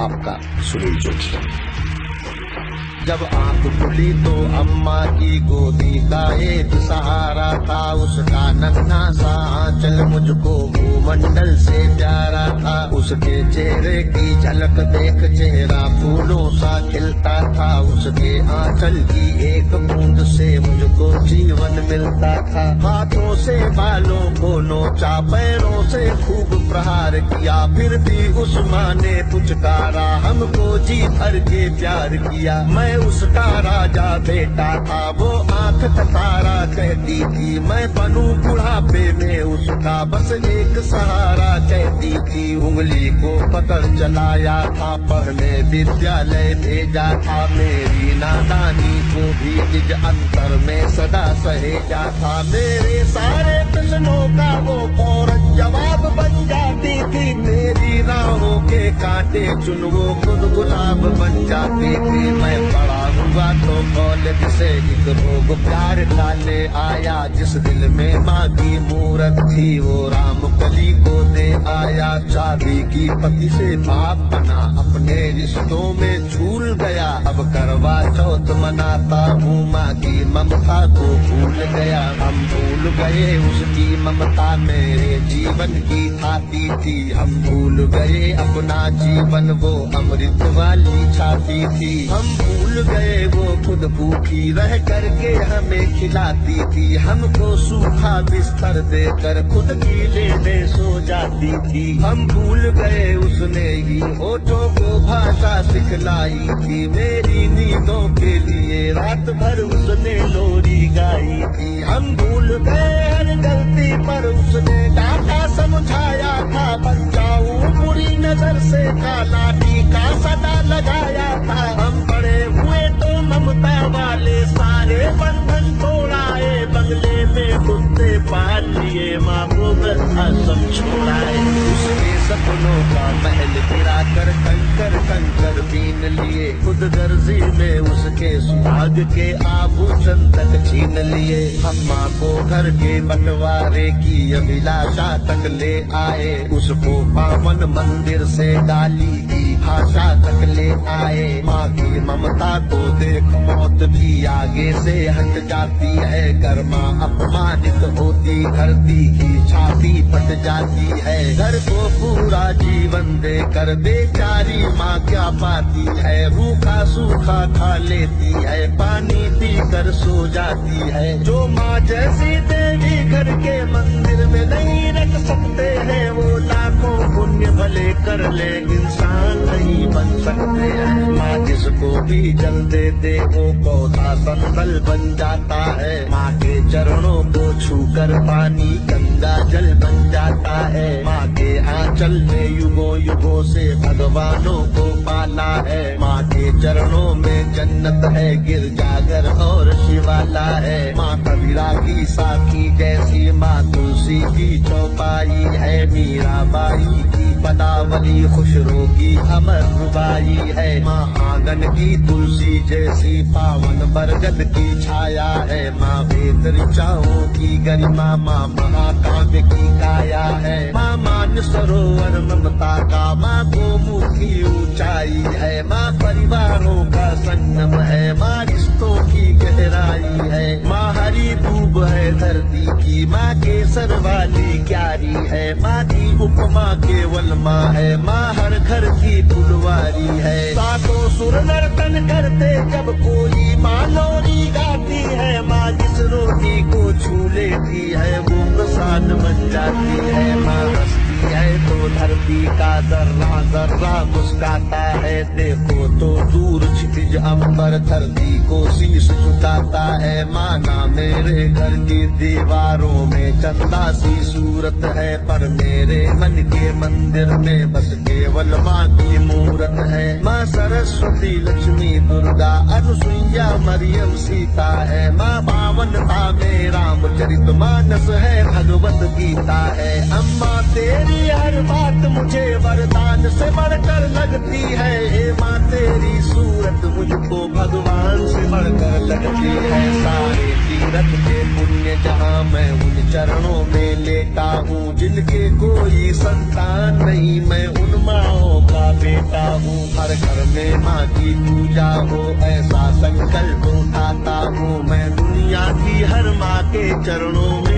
आपका सुनील जोशी। जब आंख खुली तो अम्मा की गोदी का एक सहारा था, उसका नन्हा सा आंचल मुझको भूमंडल से प्यारा था। उसके चेहरे की झलक देख चेहरा फूलों सा खिलता था, उसके आंचल की एक बूंद से मुझको जीवन मिलता था। हाथों से बालों को नोचा, पैरों से खूब प्रहार किया, फिर भी उस माँ ने पुचकारा, हमको जी भर के प्यार किया। मैं उसका राजा बेटा था, वो आंख तारा कहती थी, मैं बनूं बुढ़ापे में उसका बस एक सहारा कहती थी। उंगली को पकड़ चलाया था, पढ़ने विद्यालय भेजा था, मेरी नादानी को भी निज अंतर में सदा सहेजा था। मेरे सारे प्रश्नों का वो फौरन जवाब बन जाती थी, मेरी राहों के कांटे चुन वो खुद गुलाब बन जाती थी। मैं बड़ा हुआ तो कॉलेज से एक रोग प्यार डाले आया, जिस दिल में माँ की मूरत थी वो राम कली को दे आया। चाबी की पति से बाप बना, अपने रिश्तों में झूल गया, अब करवा चौथ मनाता हूँ, माँ की ममता को भूल गया। हम भूल गए उसकी ममता मेरे जीवन की थाती थी, हम भूल गए अपना जीवन वो अमृत वाली छाती थी। हम भूल गए वो खुद भूखी रह करके हमें खिलाती थी, हमको सूखा बिस्तर देकर खुद गीले में सो जाती थी। हम भूल गए उसने ही होठों को भाषा सिखलाई थी, मेरी नींदों के लिए रात भर उसने लोरी गाई थी। हम भूल गए हर गलती पर उसने डांटा समझाया था, बचाऊं बुरी नजर से काला टीका सदा लगाया था। हम बड़े हुए तो ममता वाले सारे बंधन तोड़ाए, बंगले में कुत्ते पाल लिए, माँ को वृद्धाश्रम छोड़ाए। उसके सपनों का महल गिरा कर कंकर कंकर बीन लिए, खुद गर्जी में उसके सुहाग के आभूषण तक छीन लिए। अम्मा को घर के बंटवारे की अभिलाषा तक ले आए, उसको पावन मंदिर से गाली की भाषा तक ले आए। माँ की ममता को देख मौत भी आगे से हट जाती है, घर माँ अपमानित होती धरती की छाती फट जाती है। घर को पूरा जीवन देकर बेचारी माँ क्या पाती है, रूखा सूखा खा लेती है, पानी पीकर सो जाती है। जो माँ जैसी देवी घर के मंदिर में नहीं रख सकते हैं, वो लाखों पुण्य भले कर ले इंसान नहीं बन सकते हैं। माँ जिसको भी जल दे दे वो पौधा संतल बन जाता है, माँ के चरणों को छूकर पानी गंगा जल बन जाता है। माँ के आंचल में युगों युगों से भगवानों को पाला है, माँ के चरणों में जन्नत है, गिरजाघर और शिवाला है। माँ कबीरा की साथी जैसी माँ तुलसी की चौपाई है, मीराबाई की पदावली खुशरो की अमर रुबाई है। माँ आंगन की तुलसी जैसी पावन बरगद की छाया है, माँ वेद ऋचाओं की गरिमा, माँ महाकाव्य की काया है। माँ मान सरोवर ममता का, माँ गोमुख की ऊंचाई है, माँ परिवारों का संगम है, माँ रिश्तों की गहराई है। माँ हरी दूब है धरती की, माँ केसर वाली क्यारी है, माँ की उपमा केवल माँ है, माँ हर घर की फुलवारी है। सातों सुर नर्तन करते जब कोई माँ लोरी गाती है, माँ जिस रोटी को छू लेती है वो प्रसाद बन जाती है। माँ हंसती है तो धरती का जर्रा जर्रा मुस्काता है, देखो तो दूर क्षितिज अंबर धरती को शीश झुकाता है। माना मेरे घर की दीवारों में चंदा सी सूरत है, पर मेरे मन के मंदिर में बस केवल माँ की मूरत है। माँ सरस्वती लक्ष्मी दुर्गा अनुसुईया मरियम सीता है, माँ पावनता में रामचरित मानस है, भगवत गीता है। अम्मा तेरी हर बात मुझे वरदान से बढ़कर लगती है, हे माँ तेरी सूरत मुझको भगवान से बढ़कर लगती है। सारे तीरथ के पुण्य जहाँ मैं उन चरणों में लेता हूँ, जिनके कोई संतान नहीं मैं उन माँओं का बेटा हूँ। हर घर में माँ की पूजा हो, ऐसा संकल्प उठाता हूँ मैं दुनिया की हर माँ के चरणों में।